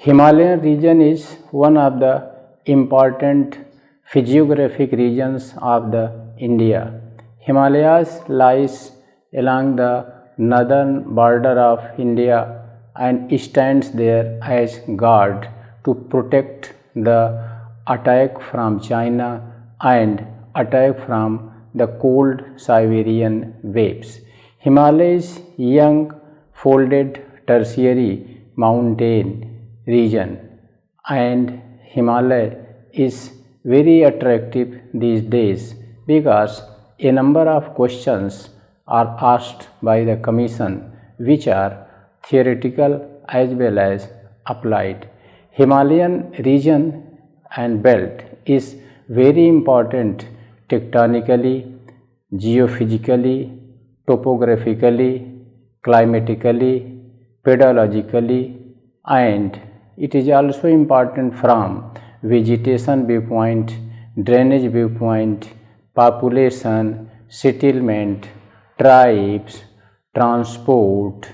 Himalayan region is one of the important physiographic regions of the India. Himalayas lies along the northern border of India and stands there as guard to protect the attack from China and attack from the cold Siberian waves. Himalayas young folded tertiary mountain region and Himalaya is very attractive these days because a number of questions are asked by the commission which are theoretical as well as applied. Himalayan region and belt is very important tectonically, geophysically, topographically, climatically, pedologically, and it is also important from vegetation viewpoint, drainage viewpoint, population, settlement, tribes, transport,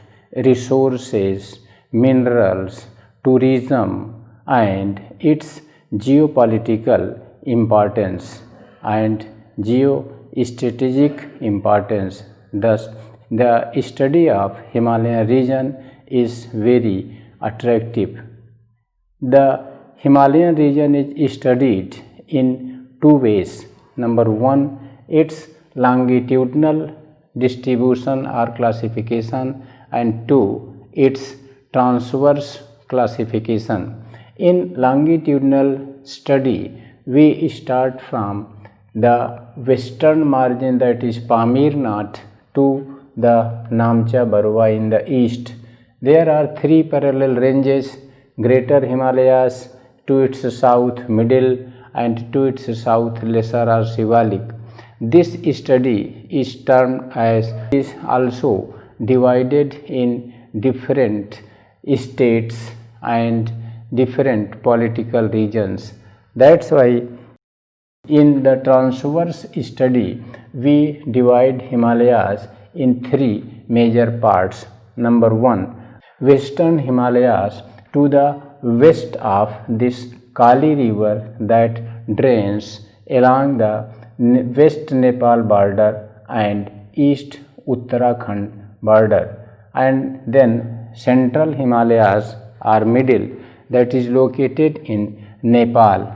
resources, minerals, tourism, and its geopolitical importance and geostrategic importance. Thus, the study of Himalayan region is very attractive. The Himalayan region is studied in two ways. Number one, its longitudinal distribution or classification, and two, its transverse classification. In longitudinal study, we start from the western margin, that is Pamir Nath, to the Namcha Barwa in the east. There are three parallel ranges: Greater Himalayas, to its south Middle, and to its south Lesser or Shivalik. This study is termed as, is also divided in different states and different political regions. That's why in the transverse study we divide Himalayas in three major parts. Number one, Western Himalayas, to the west of this Kali river that drains along the west Nepal border and east Uttarakhand border, and then Central Himalayas or middle, that is located in Nepal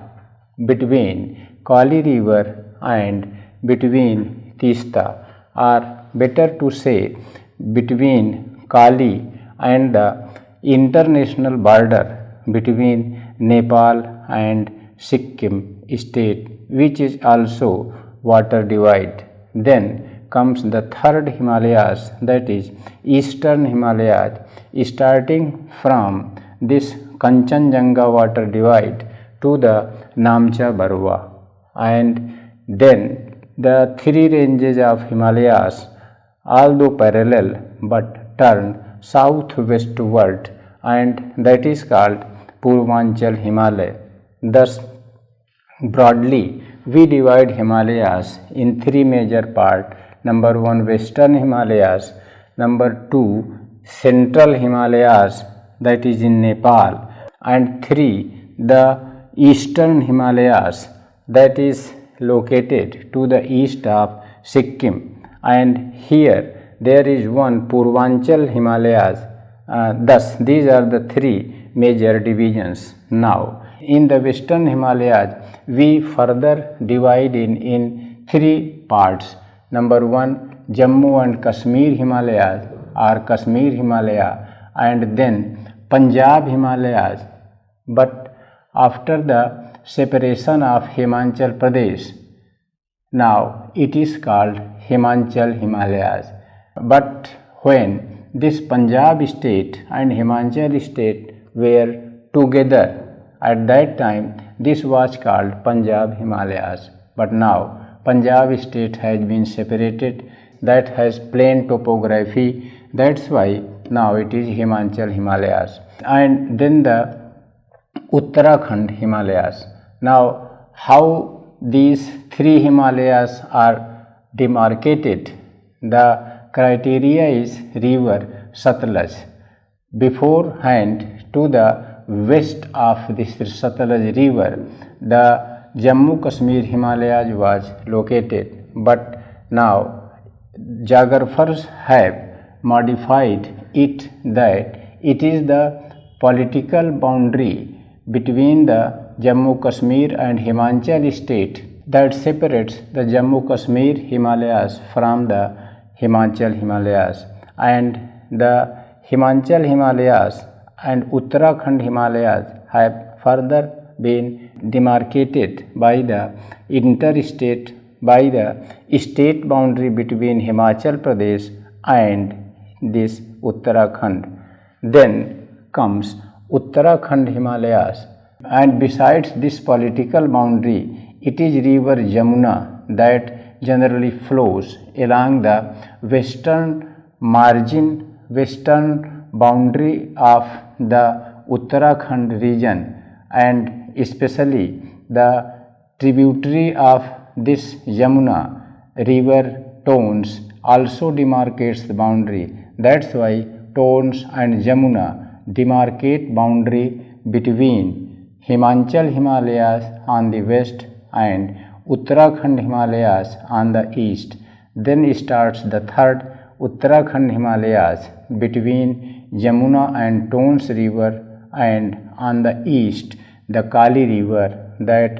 between Kali river and between Tista, or better to say between Kali and the international border between Nepal and Sikkim state, which is also water divide. Then comes the third Himalayas, that is Eastern Himalayas, starting from this Kanchenjunga water divide to the Namcha Barwa, and then the three ranges of Himalayas, although parallel but turn southwestward, and that is called Purvanchal Himalaya. Thus, broadly, we divide Himalayas in three major parts. Number one, Western Himalayas. Number two, Central Himalayas, that is in Nepal. And three, the Eastern Himalayas, that is located to the east of Sikkim. And here there is one Purvanchal Himalayas. Thus, these are the three major divisions. Now, in the Western Himalayas, we further divide in three parts. Number one, Jammu and Kashmir Himalayas or Kashmir Himalaya, and then Punjab Himalayas. But after the separation of Himachal Pradesh, now it is called Himachal Himalayas. But when this Punjab state and Himachal state were together, at that time this was called Punjab Himalayas. But now Punjab state has been separated, that has plain topography, that's why now it is Himachal Himalayas. And then the Uttarakhand Himalayas. Now, how these three Himalayas are demarcated? The criteria is river Satluj. Beforehand, to the west of this Satluj river, the Jammu Kashmir Himalayas was located, but now geographers have modified it that it is the political boundary between the Jammu Kashmir and Himachal state that separates the Jammu Kashmir Himalayas from the Himachal Himalayas, and the Himachal Himalayas and Uttarakhand Himalayas have further been demarcated by the state boundary between Himachal Pradesh and this Uttarakhand. Then comes Uttarakhand Himalayas, and besides this political boundary, it is river Jamuna that generally flows along the western boundary of the Uttarakhand region, and especially the tributary of this Jamuna river Tons also demarcates the boundary. That's why Tons and Jamuna demarcate boundary between Himachal Himalayas on the west and Uttarakhand Himalayas on the east. Then starts the third Uttarakhand Himalayas between Jamuna and Tons river, and on the east the Kali river that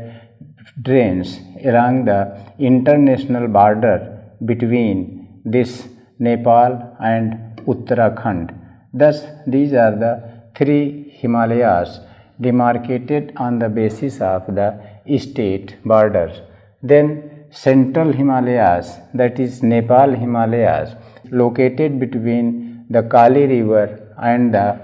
drains along the international border between this Nepal and Uttarakhand. Thus, these are the three Himalayas demarcated on the basis of the state borders. Then Central Himalayas, that is Nepal Himalayas, located between the Kali river and the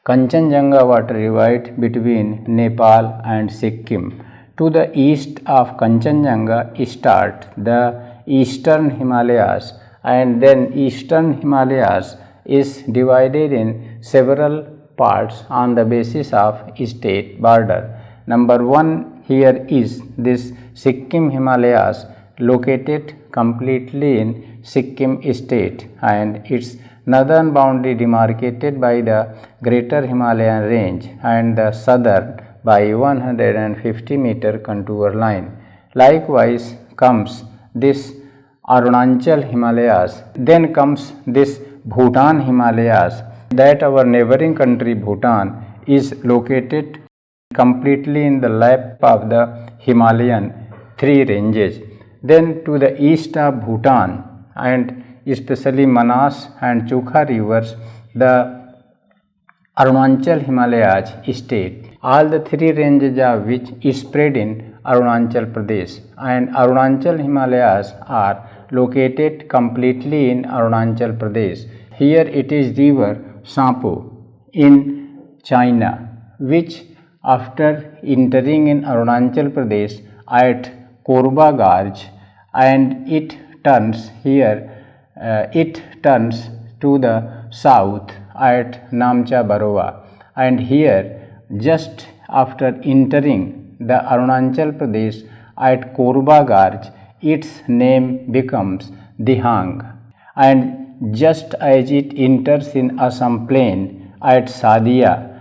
Kanchenjunga water divide between Nepal and Sikkim. To the east of Kanchenjunga start the Eastern Himalayas, and then Eastern Himalayas is divided in several parts on the basis of state border. Number 1 here is this Sikkim Himalayas, located completely in Sikkim state, and its northern boundary demarcated by the Greater Himalayan range and the southern by 150-meter contour line. Likewise comes this Arunachal Himalayas. Then comes this Bhutan Himalayas, that our neighboring country Bhutan is located completely in the lap of the Himalayan three ranges. Then to the east of Bhutan, and especially Manas and Chukha rivers, the Arunachal Himalayas state. All the three ranges of which is spread in Arunachal Pradesh, and Arunachal Himalayas are located completely in Arunachal Pradesh. Here it is river Sampo in China, which after entering in Arunachal Pradesh at Korba Gorge, and it turns to the south at Namcha Baroa, and here just after entering the Arunachal Pradesh at Korba Gorge, its name becomes Dihang, and just as it enters in Assam plain at Sadia,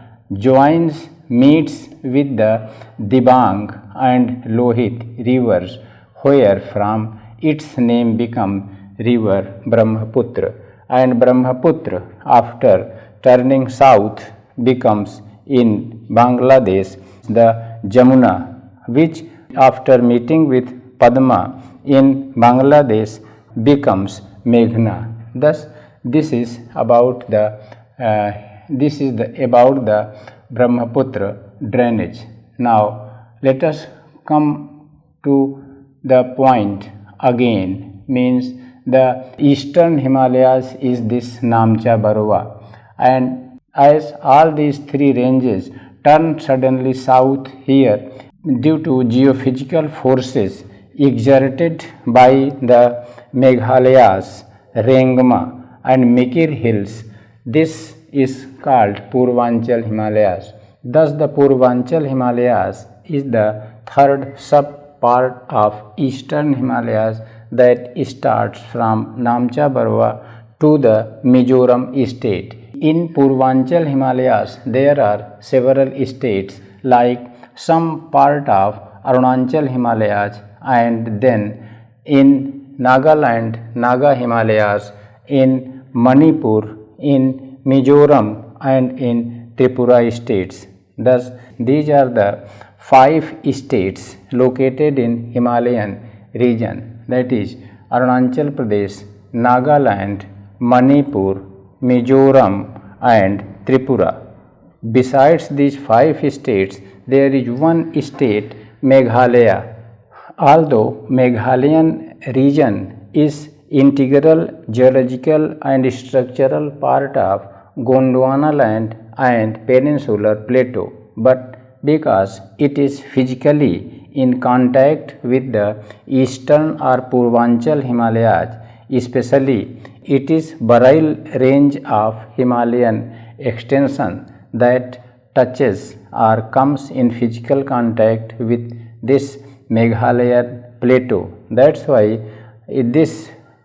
meets with the Dibang and Lohit rivers, where from its name becomes river Brahmaputra, and Brahmaputra after turning south becomes in Bangladesh the Jamuna, which after meeting with Padma in Bangladesh becomes Meghna. Thus, this is about the Brahmaputra drainage. Now, let us come to the point again, means the eastern Himalayas is this Namcha Baroa, and as all these three ranges turn suddenly south here due to geophysical forces exerted by the Meghalaya's Rengma and Mikir hills, this is called Purvanchal Himalayas. Thus, the Purvanchal Himalayas is the third sub-part of Eastern Himalayas that starts from Namcha Baroa to the Mizoram state. In Purvanchal Himalayas, there are several states like some part of Arunachal Himalayas, and then in Nagaland, Naga Himalayas, in Manipur, in Mizoram, and in Tripura states. Thus, these are the 5 states located in Himalayan region, that is Arunachal Pradesh, Nagaland, Manipur, Mizoram, and Tripura. Besides these 5 states, there is one state, Meghalaya. Although Meghalayan region is integral geological and structural part of Gondwana land and peninsular plateau, but because it is physically in contact with the eastern or Purvanchal Himalayas, especially it is Bareil range of Himalayan extension that touches or comes in physical contact with this Meghalayan plateau. That's why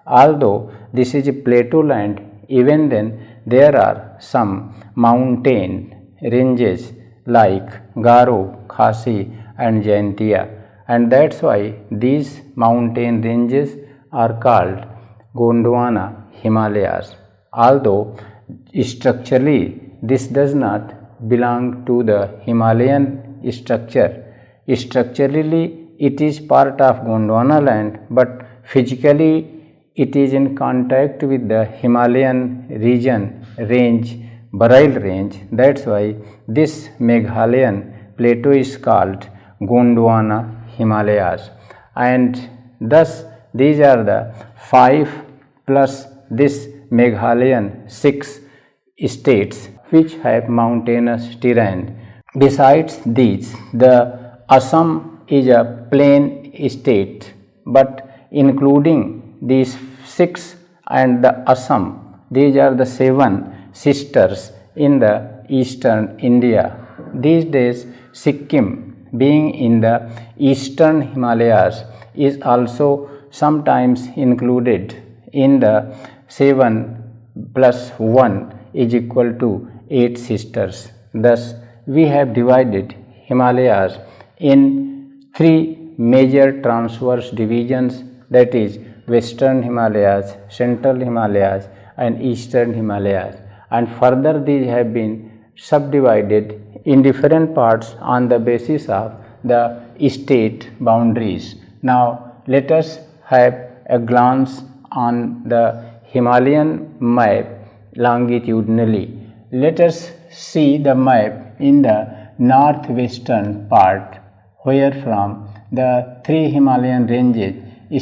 although this is a plateau land, even then there are some mountain ranges like Garo, Khasi, and Jaintia, and that's why these mountain ranges are called Gondwana Himalayas. Although structurally this does not belong to the Himalayan structure, structurally it is part of Gondwana land, but physically it is in contact with the Himalayan region range, Bareil range. That's why this Meghalayan plateau is called Gondwana Himalayas, and thus these are the 5 plus this Meghalayan 6 states which have mountainous terrain. Besides these, the Assam is a plain state, but including these 6 and the Assam, these are the 7 sisters in the eastern India. These days, Sikkim, being in the eastern Himalayas, is also sometimes included in the 7 plus 1 is equal to 8 sisters. Thus, we have divided Himalayas in 3 major transverse divisions, that is Western Himalayas, Central Himalayas, and Eastern Himalayas, and further these have been subdivided in different parts on the basis of the state boundaries. Now let us have a glance on the Himalayan map longitudinally. Let us see the map in the northwestern part, where from the 3 Himalayan ranges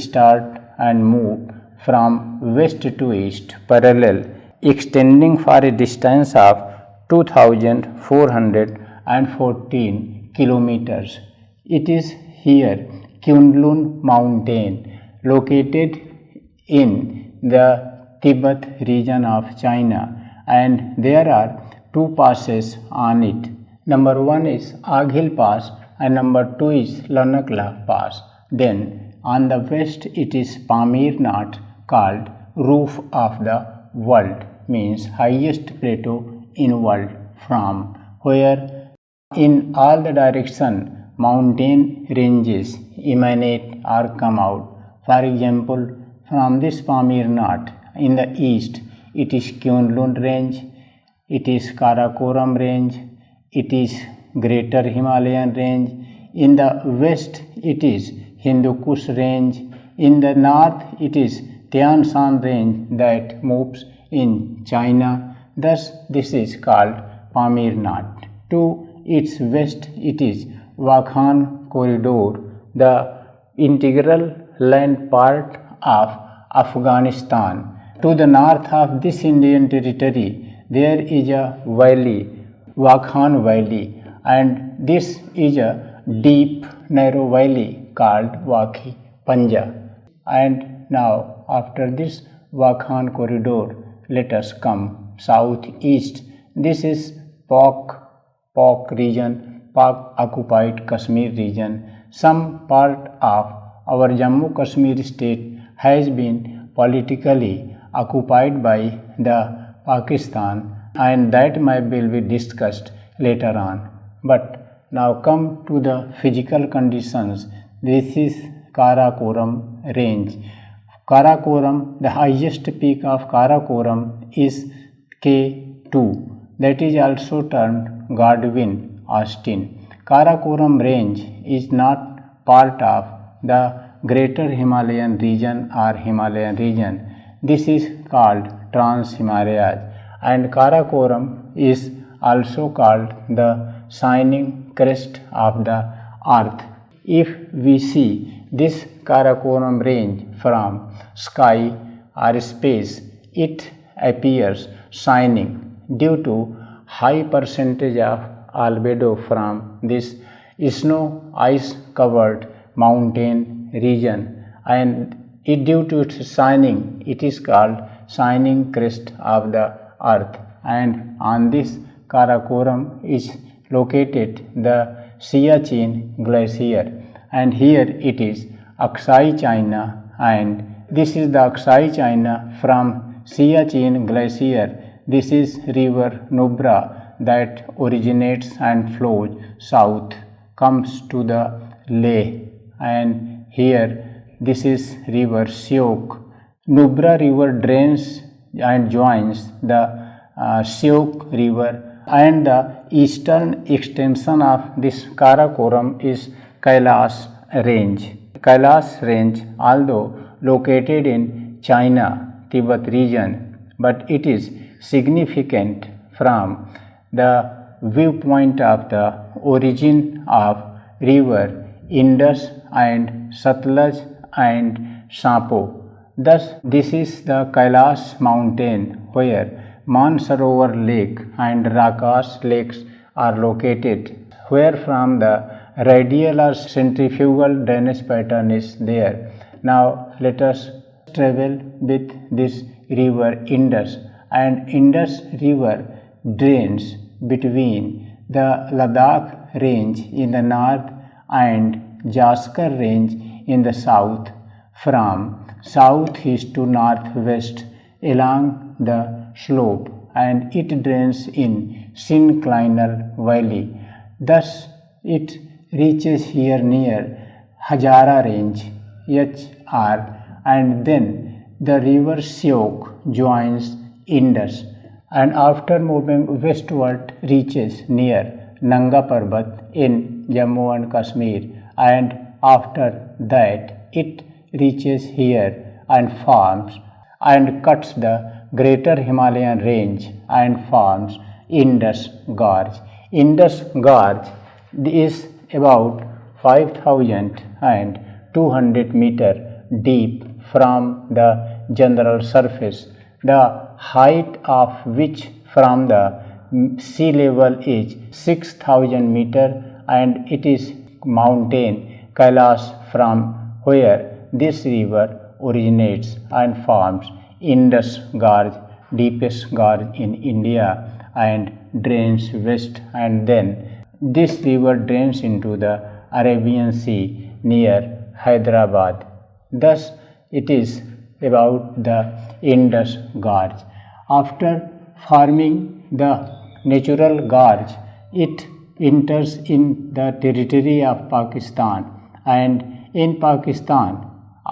start and move from west to east parallel, extending for a distance of 2414 kilometers. It is here Kunlun mountain, located in the Tibet region of China, and there are 2 passes on it. Number 1 is Aghil Pass and number 2 is Lanakla Pass. Then on the west it is Pamir Nath, called roof of the world, means highest plateau in world, from where in all the direction mountain ranges emanate or come out. For example, from this Pamir Nath in the east it is Kunlun range, it is Karakoram range, it is Greater Himalayan range. In the west it is Hindu Kush range. In the north it is Tian Shan range that moves in China. Thus this is called Pamir Nath. To its west it is Wakhan corridor, the integral land part of Afghanistan. To the north of this Indian territory there is a valley, Wakhan Valley, and this is a deep narrow valley called Wakhi Panja. And now after this Wakhan corridor, let us come southeast. This is Pak region, Pak occupied Kashmir region. Some part of our Jammu Kashmir state has been politically occupied by the Pakistan, and that might will be discussed later on. But now come to the physical conditions. This is Karakoram range. Karakoram, the highest peak of Karakoram is K2, that is also termed Godwin Austen. Karakoram range is not part of the Greater Himalayan region or Himalayan region. This is called Trans-Himalayas, and Karakoram is also called the shining crest of the earth. If we see this Karakoram range from sky or space, it appears shining due to high percentage of albedo from this snow ice covered mountain region, and it due to its shining it is called shining crest of the earth. And on this Karakoram is located the Siachen glacier, and here it is Aksai China, and this is the Aksai China from Siachen glacier. This is river Nubra that originates and flows south, comes to the Leh, and here this is river Syok. Nubra river drains and joins the Syok river, and the eastern extension of this Karakoram is Kailash range. Kailash range, although located in China, Tibet region, but it is significant from the viewpoint of the origin of river Indus and Satluj and Sampo. Thus, this is the Kailash mountain where Mansarovar lake and Rakas lakes are located, where from the radial or centrifugal drainage pattern is there. Now, let us travel with this river Indus, and Indus river drains between the Ladakh range in the north and Jaskar range in the south, from southeast to northwest along the slope, and it drains in synclinal valley. Thus, it reaches here near Hazara range, HR, and then the river Syok joins Indus, and after moving westward reaches near Nanga Parbat in Jammu and Kashmir, and after that it reaches here and forms and cuts the Greater Himalayan range and forms Indus Gorge. Indus Gorge is about 5,200 meter deep from the general surface, the height of which from the sea level is 6,000 meter, and it is mountain Kailash from where this river originates and forms Indus Gorge, deepest gorge in India, and drains west, and then this river drains into the Arabian Sea near Hyderabad. Thus, it is about the Indus Gorge. After forming the natural gorge, it enters in the territory of Pakistan, and in Pakistan,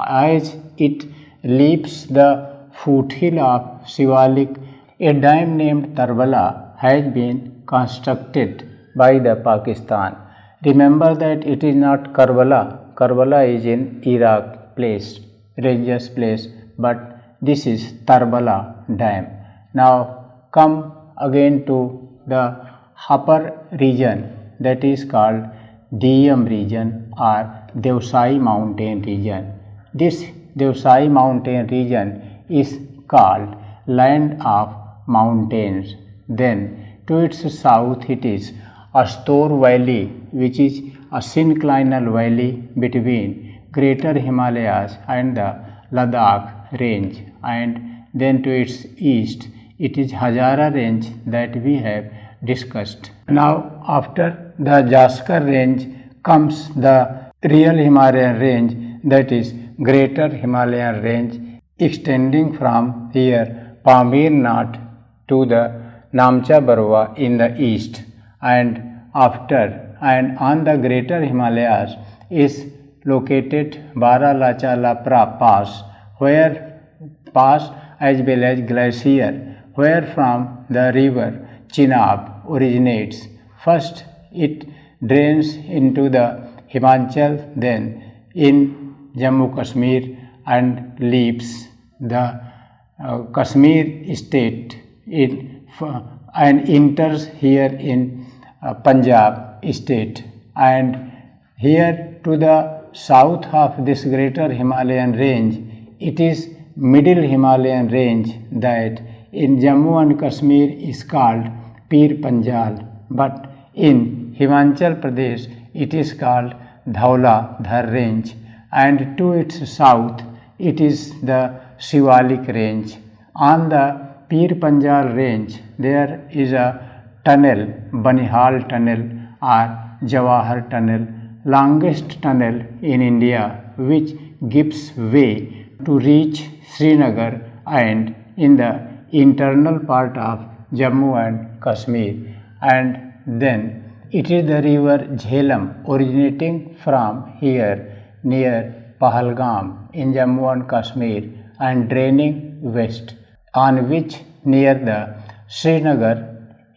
as it leaps the foothill of Shivalik, a dam named Tarbala has been constructed by the Pakistan. Remember that it is not Karbala. Karbala is in Iraq place, religious place, but this is Tarbala dam. Now come again to the upper region, that is called Diyam region or Devsai mountain region. This Devsai mountain region is called land of mountains. Then to its south it is Astor Valley, which is a synclinal valley between Greater Himalayas and the Ladakh range, and then to its east it is Hazara range that we have discussed. Now after the Jaskar range comes the real Himalayan range, that is Greater Himalayan range, extending from here Pamir Nath to the Namcha Barwa in the east, and on the greater Himalayas is located Baralachala Pass, as well as glacier, where from the river Chenab originates. First it drains into the Himachal, then in Jammu Kashmir, and leaves the Kashmir state and enters here in Punjab state, and here to the south of this greater Himalayan range, it is middle Himalayan range that in Jammu and Kashmir is called Pir Panjal, but in Himachal Pradesh it is called Dhaula Dhar range, and to its south it is the Shivalik range. On the Pir Panjal range there is a tunnel, Banihal tunnel or Jawahar tunnel, longest tunnel in India, which gives way to reach Srinagar and in the internal part of Jammu and Kashmir. And then it is the river Jhelum originating from here near Pahalgam in Jammu and Kashmir and draining west, on which near the Srinagar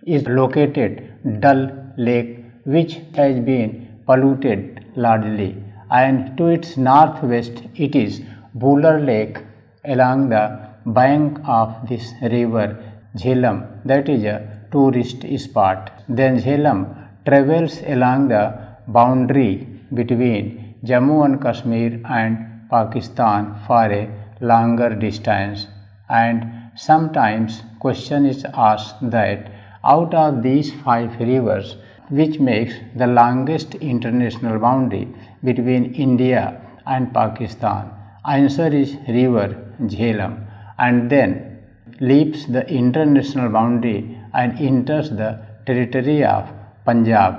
is located Dal Lake, which has been polluted largely, and to its northwest it is Buller Lake along the bank of this river Jhelum, that is a tourist spot. Then Jhelum travels along the boundary between Jammu and Kashmir and Pakistan for a longer distance, and sometimes question is asked that out of these 5 rivers, which makes the longest international boundary between India and Pakistan? Answer is river Jhelum, and then leaves the international boundary and enters the territory of Punjab,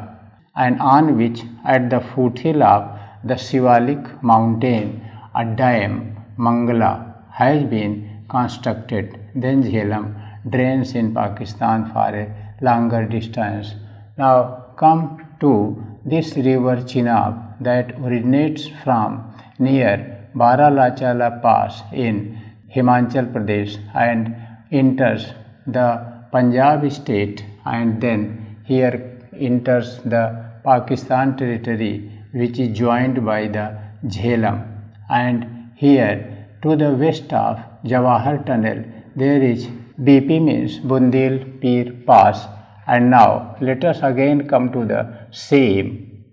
and on which at the foothill of the Shivalik mountain a dam, Mangala, has been constructed. Then Jhelum drains in Pakistan for a longer distance. Now come to this river Chenab that originates from near Baralachala Pass in Himachal Pradesh and enters the Punjab state, and then here enters the Pakistan territory, which is joined by the Jhelum. And here to the west of Jawahar tunnel there is BP, means Bundel Pir Pass. And now let us again come to the same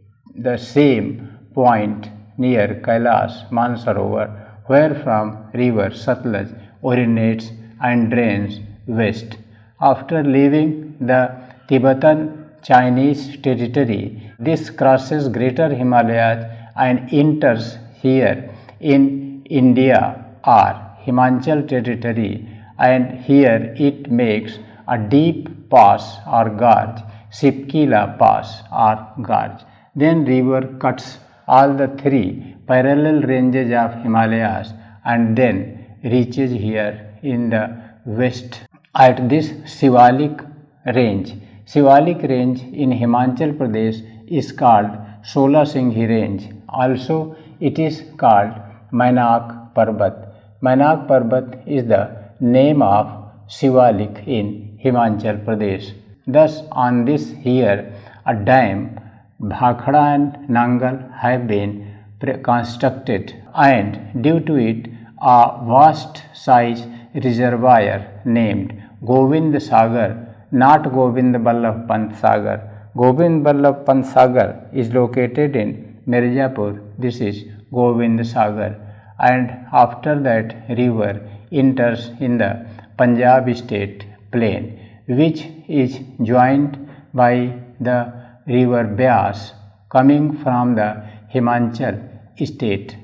point near Kailash Mansarovar, where from river Satluj originates and drains west. After leaving the Tibetan Chinese territory, this crosses greater Himalayas and enters here in India or Himachal territory, and here it makes a deep pass or gorge, Sipkila Pass or gorge. Then river cuts all the 3 parallel ranges of Himalayas and then reaches here in the west at this Shivalik range. Shivalik range in Himachal Pradesh is called Sola Singhi range. Also it is called Mainak Parbat. Mainak Parbat is the name of Shivalik in Himachal Pradesh. Thus on this here a dam, Bhakhara and Nangal, have been constructed, and due to it a vast size reservoir named Govind Sagar, not Govind Ballabh Pant Sagar. Govind Ballabh Pant Sagar is located in Mirzapur. This is Govind Sagar, and after that river enters in the Punjab state plain, which is joined by the river Beas coming from the Himachal state.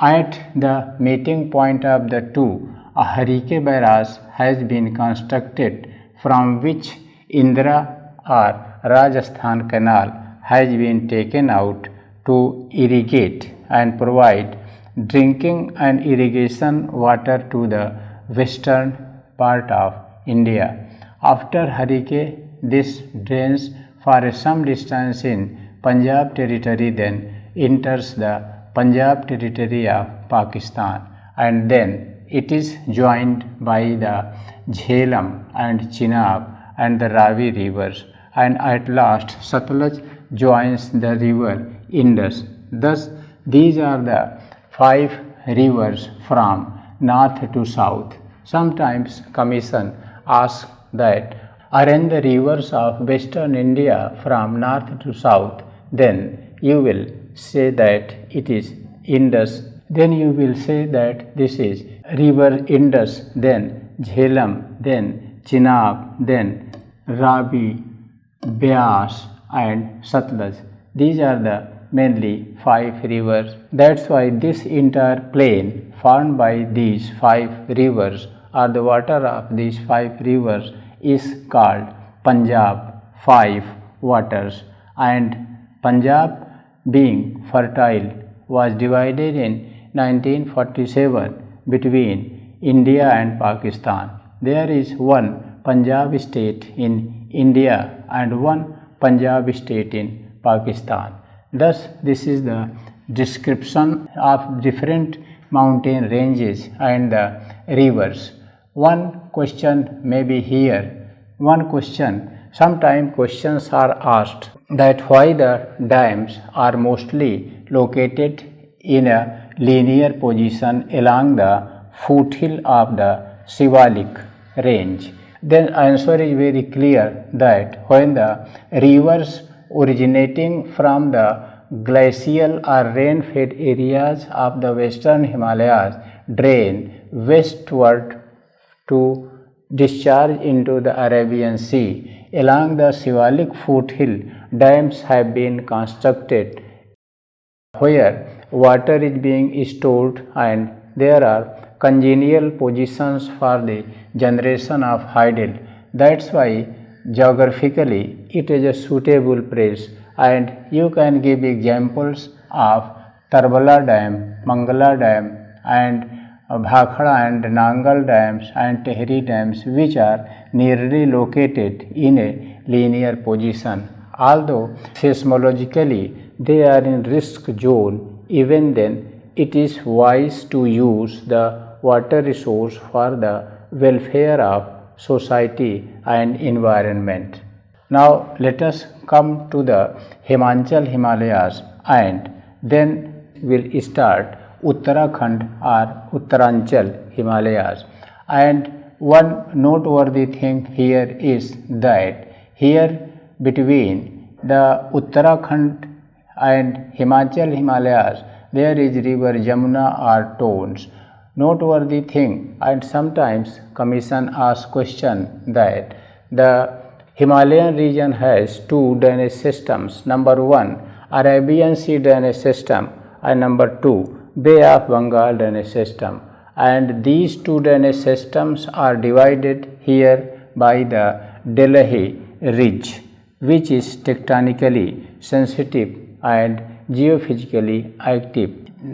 At the meeting point of the two, a Harike barrage has been constructed, from which Indra or Rajasthan Canal has been taken out to irrigate and provide drinking and irrigation water to the western part of India. After Harike, this drains for some distance in Punjab territory, then enters the Punjab territory of Pakistan, and then it is joined by the Jhelum and Chenab and the Ravi rivers, and at last Satluj joins the river Indus. Thus, these are the 5 rivers from north to south. Sometimes Commission asks that arrange the rivers of western India from north to south, then you will say that it is Indus, then you will say that this is river Indus, then Jhelum, then Chenab, then Ravi, Beas and Satluj. These are the mainly 5 rivers. That's why this entire plain formed by these 5 rivers or the water of these 5 rivers is called Punjab 5 waters, and Punjab being fertile was divided in 1947 between India and Pakistan. There is one Punjab state in India and one Punjab state in Pakistan. Thus, this is the description of different mountain ranges and the rivers. One question may be here. One question, sometimes questions are asked that why the dams are mostly located in a linear position along the foothill of the Shivalik range. Then answer is very clear that when the rivers originating from the glacial or rain-fed areas of the western Himalayas drain westward to discharge into the Arabian Sea. Along the Shivalik foothill, dams have been constructed where water is being stored and there are congenial positions for the generation of hydel. That's why geographically it is a suitable place, and you can give examples of Tarbala Dam, Mangala Dam and Bhakhara and Nangal dams and Tehri dams, which are nearly located in a linear position. Although seismologically they are in risk zone, even then it is wise to use the water resource for the welfare of society and environment. Now let us come to the Himachal Himalayas, and then we'll start Uttarakhand or Uttaranchal Himalayas. And one noteworthy thing here is that here between the Uttarakhand and Himachal Himalayas there is river Jamuna or Tons. Noteworthy thing, and sometimes Commission asks question that the Himalayan region has 2 drainage systems. Number 1, Arabian Sea drainage system, and number 2, Bay of Bengal drainage system. And these 2 drainage systems are divided here by the Delhi Ridge, which is tectonically sensitive and geophysically active,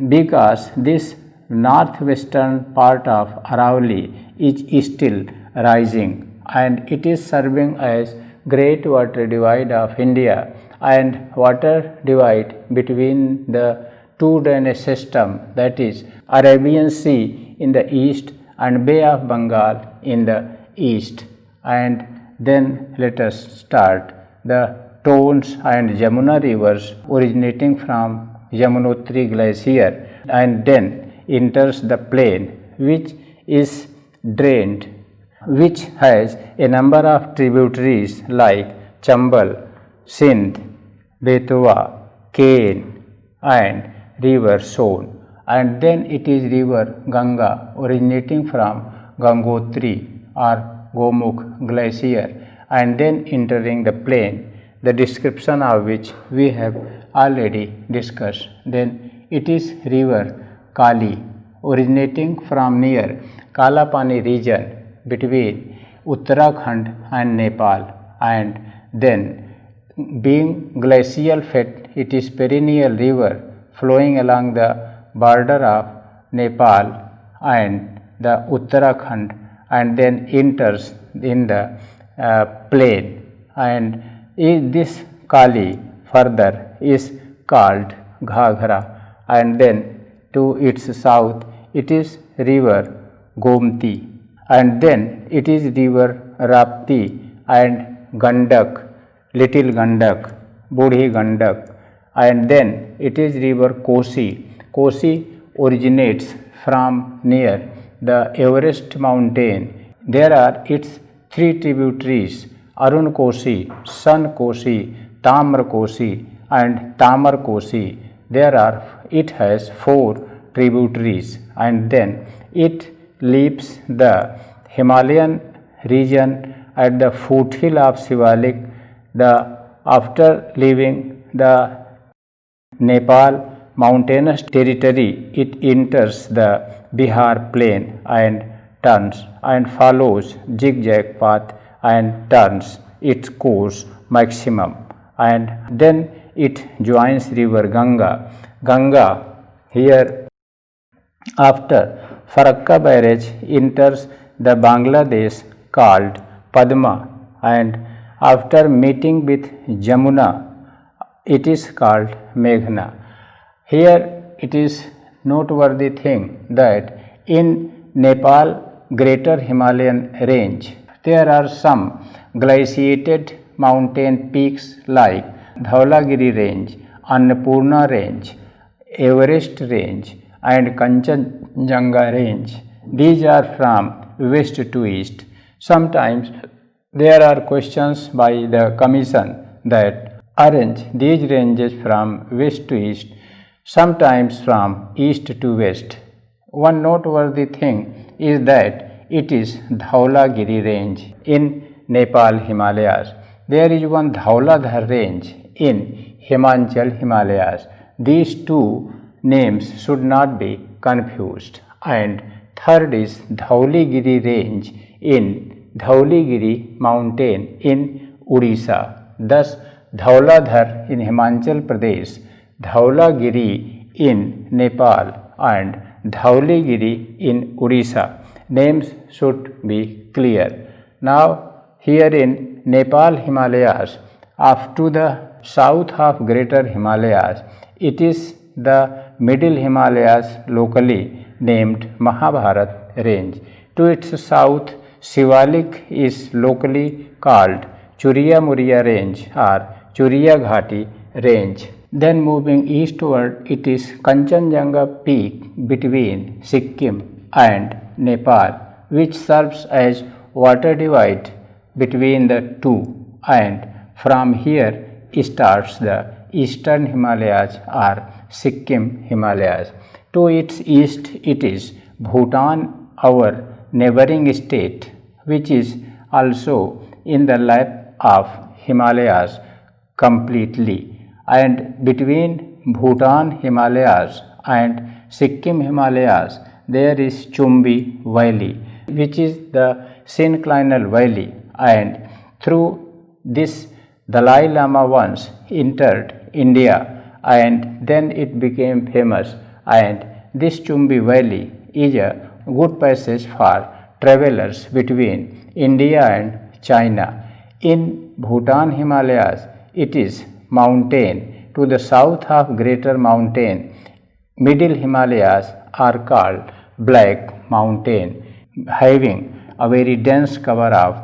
because this northwestern part of Aravalli is still rising, and it is serving as great water divide of India and water divide between the 2 drainage system, that is Arabian Sea in the east and Bay of Bengal in the east. And then let us start the Tons and Jamuna rivers originating from Yamunotri glacier and then enters the plain, which is drained, which has a number of tributaries like Chambal, Sindh, Betwa, Ken and river Son, and then it is river Ganga originating from Gangotri or Gomukh glacier and then entering the plain, the description of which we have already discussed. Then it is river Kali originating from near Kalapani region between Uttarakhand and Nepal, and then being glacial fed, it is perennial river flowing along the border of Nepal and the Uttarakhand, and then enters in the plain, and this Kali further is called Ghaghra, and then to its south it is river Gomti, and then it is river Rapti and Gandak, little Gandak, Budhi Gandak, and then it is river Kosi. Kosi originates from near the Everest mountain. There are its three tributaries: Arun Kosi, Sun Kosi, Tamar Kosi, and Tamar Kosi. It has four tributaries, and then it leaves the Himalayan region at the foothill of Shivalik. After leaving the Nepal mountainous territory, it enters the Bihar plain and turns and follows zigzag path and turns its course maximum, and then it joins river Ganga. Here after Farakka barrage enters the Bangladesh called Padma, and after meeting with Jamuna it is called Meghna. Here it is noteworthy thing that in Nepal Greater Himalayan range there are some glaciated mountain peaks like Dhaulagiri range, Annapurna range, Everest range, and Kanchenjunga range. These are from west to east. Sometimes there are questions by the commission that arrange these ranges from west to east, sometimes from east to west. One noteworthy thing is that it is Dhaulagiri range in Nepal Himalayas. There is one Dhauladhar range in Himachal Himalayas. These two names should not be confused. And third is Dhauligiri range in Dhauligiri mountain in Odisha. Thus Dhauladhar in Himachal Pradesh, Dhaulagiri in Nepal, and Dhauligiri in Odisha. Names should be clear. Now here in Nepal Himalayas, up to the south of Greater Himalayas, it is the Middle Himalayas locally named Mahabharat range. To its south, Shivalik is locally called Churiya Muriya range or Churiya Ghati range. Then moving eastward, it is Kanchenjunga peak between Sikkim and Nepal, which serves as water divide between the two, and from here starts the Eastern Himalayas or Sikkim Himalayas. To its east it is Bhutan, our neighboring state, which is also in the lap of Himalayas completely, and between Bhutan Himalayas and Sikkim Himalayas there is Chumbi Valley, which is the synclinal valley, and through this Dalai Lama once entered India, and then it became famous, and this Chumbi Valley is a good passage for travelers between India and China. In Bhutan Himalayas, it is mountain. To the south of Greater Mountain, Middle Himalayas are called Black Mountain, having a very dense cover of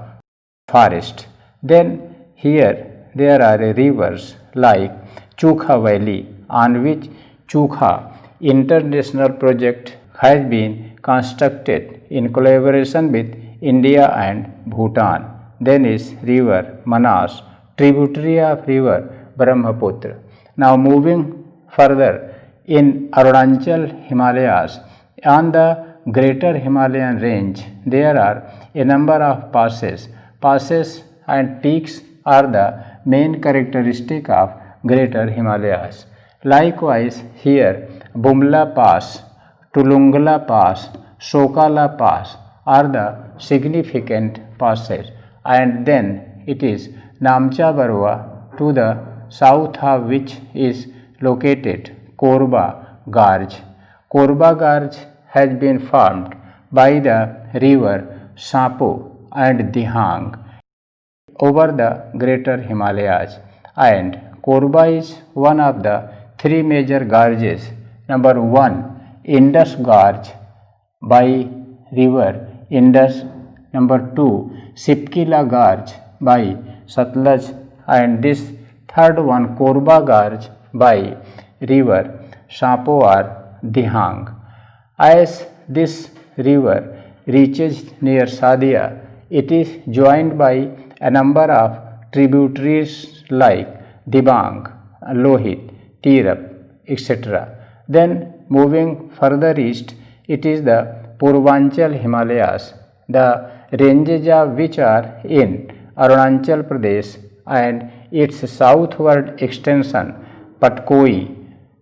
forest. Then here there are rivers like Chukha Valley, on which Chukha International Project has been constructed in collaboration with India and Bhutan. Then is river Manas, tributary of river Brahmaputra. Now moving further in Arunachal Himalayas, on the Greater Himalayan range, there are a number of passes. Passes and peaks are the main characteristic of Greater Himalayas. Likewise, here Bumla Pass, Tulungla Pass, Sokala Pass are the significant passes, and then it is Namcha Barwa, to the south of which is located Korba Gorge. Korba Gorge has been formed by the river Sapo and Dihang. over the greater Himalayas, and Korba is one of the three major gorges. Number 1, Indus Gorge by river Indus. Number 2, Sipkila Gorge by Satluj, and this third one, Korba Gorge by river Sapor Dihang. As this river reaches near Sadia, it is joined by a number of tributaries like Dibang, Lohit, Tirap, etc. Then moving further east, it is the Purvanchal Himalayas, the ranges of which are in Arunachal Pradesh, and its southward extension Patkoi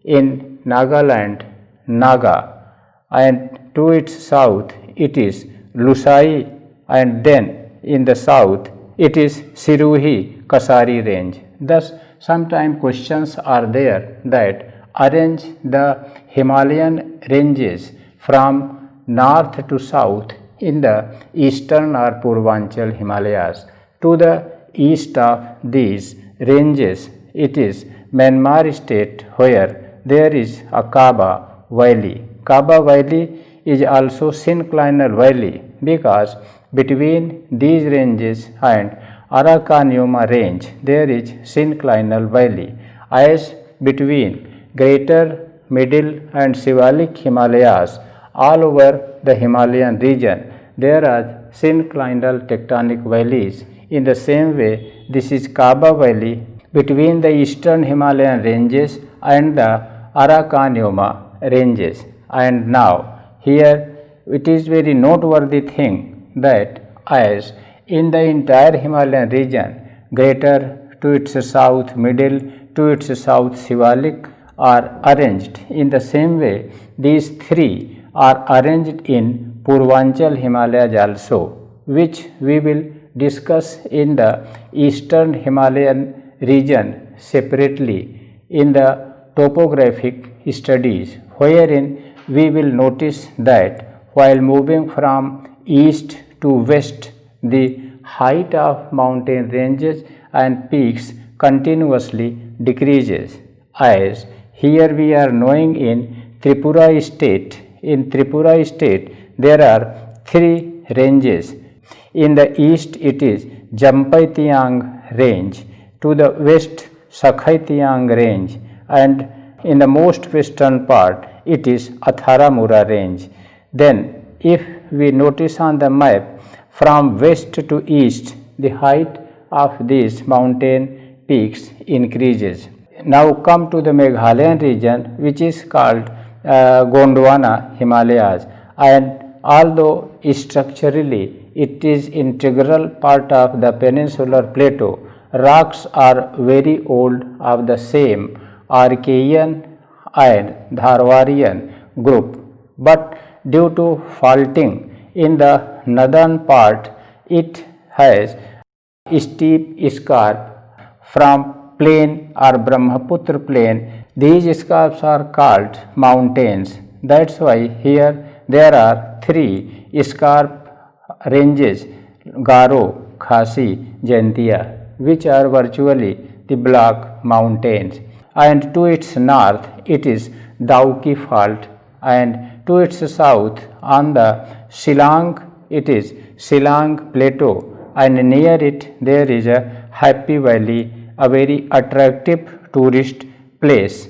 in Nagaland, Naga, and to its south it is Lusai, and then in the south it is Siruhi Kasari range. Thus, sometimes questions are there that arrange the Himalayan ranges from north to south in the eastern or Purvanchal Himalayas. To the east of these ranges, it is Myanmar state, where there is a Kaba Valley. Kaba Valley is also synclinal valley because between these ranges and Aracaniuma range there is synclinal valley. As between greater, middle and Shivalik Himalayas all over the Himalayan region there are synclinal tectonic valleys. In the same way, this is Kaba Valley between the eastern Himalayan ranges and the Aracaniuma ranges. And now here it is very noteworthy thing that as in the entire Himalayan region, greater to its south, middle to its south Shivalik are arranged. In the same way, these three are arranged in Purvanchal Himalayas also, which we will discuss in the eastern Himalayan region separately in the topographic studies, wherein we will notice that while moving from east to west, the height of mountain ranges and peaks continuously decreases. As here we are knowing in Tripura state, there are three ranges. In the east it is Jampai Tiang range, to the west Sakhai Tiang range, and in the most western part it is Atharamura range. Then if we notice on the map, from west to east the height of these mountain peaks increases. Now come to the Meghalayan region, which is called Gondwana Himalayas, and although structurally it is integral part of the peninsular plateau, rocks are very old of the same Archean and Dharwarian group, but due to faulting in the northern part, it has steep escarp from plain or Brahmaputra plain. These escarps are called mountains. That's why here there are three escarp ranges, Garo, Khasi, Jaintia, which are virtually the block mountains. And to its north it is Dauki fault, and to its south on the Shillong it is Shillong plateau, and near it there is a Happy Valley, a very attractive tourist place.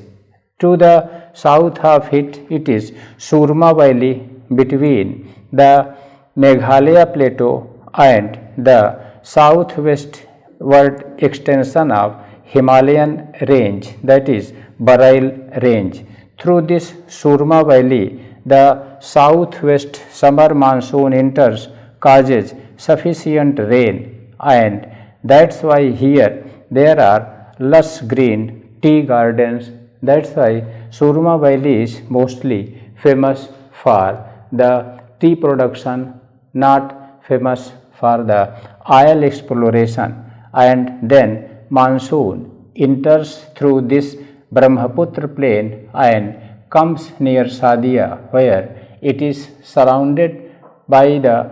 To the south of it, it is Surma Valley between the Meghalaya plateau and the southwestward extension of Himalayan range, that is Barail range. Through this Surma Valley, the southwest summer monsoon enters, causes sufficient rain, and that's why here there are lush green tea gardens. That's why Surma Valley is mostly famous for the tea production, not famous for the oil exploration. And then monsoon enters through this Brahmaputra plain and comes near Sadia, where it is surrounded by the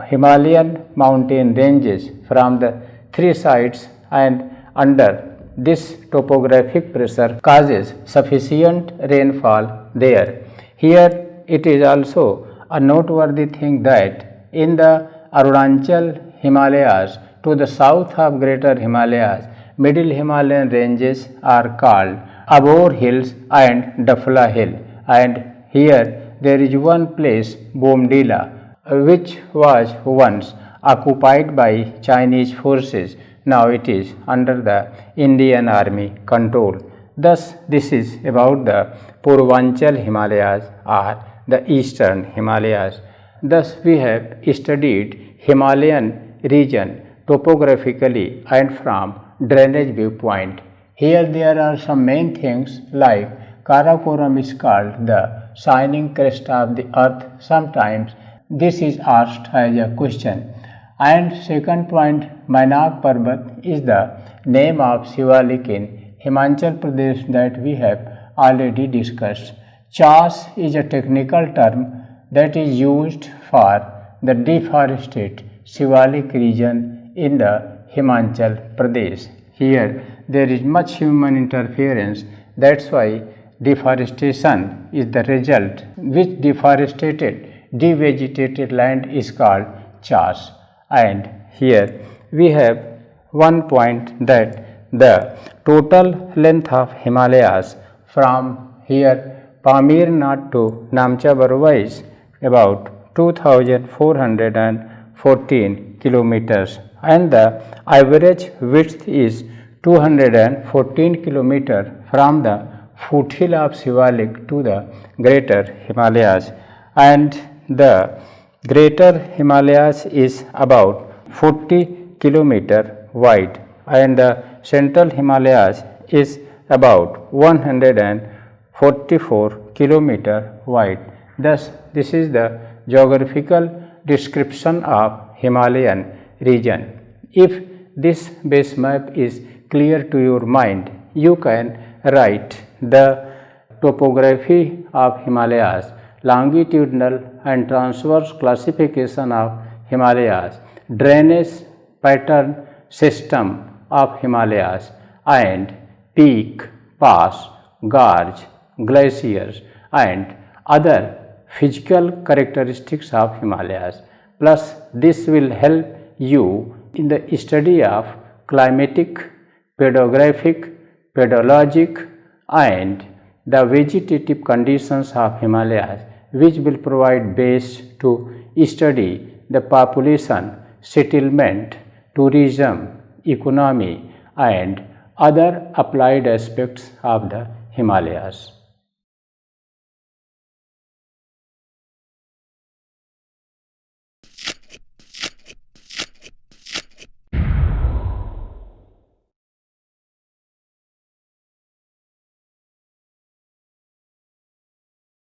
Himalayan mountain ranges from the three sides, and under this topographic pressure causes sufficient rainfall there. Here it is also a noteworthy thing that in the Arunachal Himalayas to the south of Greater Himalayas, Middle Himalayan ranges are called Abor Hills and Dafla Hill, and here there is one place, Bomdila, which was once occupied by Chinese forces. Now it is under the Indian Army control. Thus, this is about the Purvanchal Himalayas or the Eastern Himalayas. Thus, we have studied Himalayan region topographically and from drainage viewpoint. Here there are some main things like Karakoram is called the shining crest of the earth. Sometimes this is asked as a question. And second point, Mainak Parbat is the name of Shivalik in Himachal Pradesh that we have already discussed. Chas is a technical term that is used for the deforested Shivalik region in the Himachal Pradesh. Here there is much human interference, that's why deforestation is the result, which deforested, devegetated land is called chas. And here we have one point that the total length of Himalayas from here Pamir Nath to Namcha Barwa is about 2414 kilometers, and the average width is 214 kilometers from the foothill of Shivalik to the Greater Himalayas, and the Greater Himalayas is about 40 kilometers wide, and the Central Himalayas is about 144 kilometers wide. Thus, this is the geographical description of Himalayan region. If this base map is clear to your mind, you can write the topography of Himalayas, longitudinal and transverse classification of Himalayas, drainage pattern system of Himalayas, and peak, pass, gorge, glaciers, and other physical characteristics of Himalayas. Plus, this will help you in the study of climatic, pedographic, pedologic, and the vegetative conditions of Himalayas, which will provide base to study the population, settlement, tourism, economy, and other applied aspects of the Himalayas.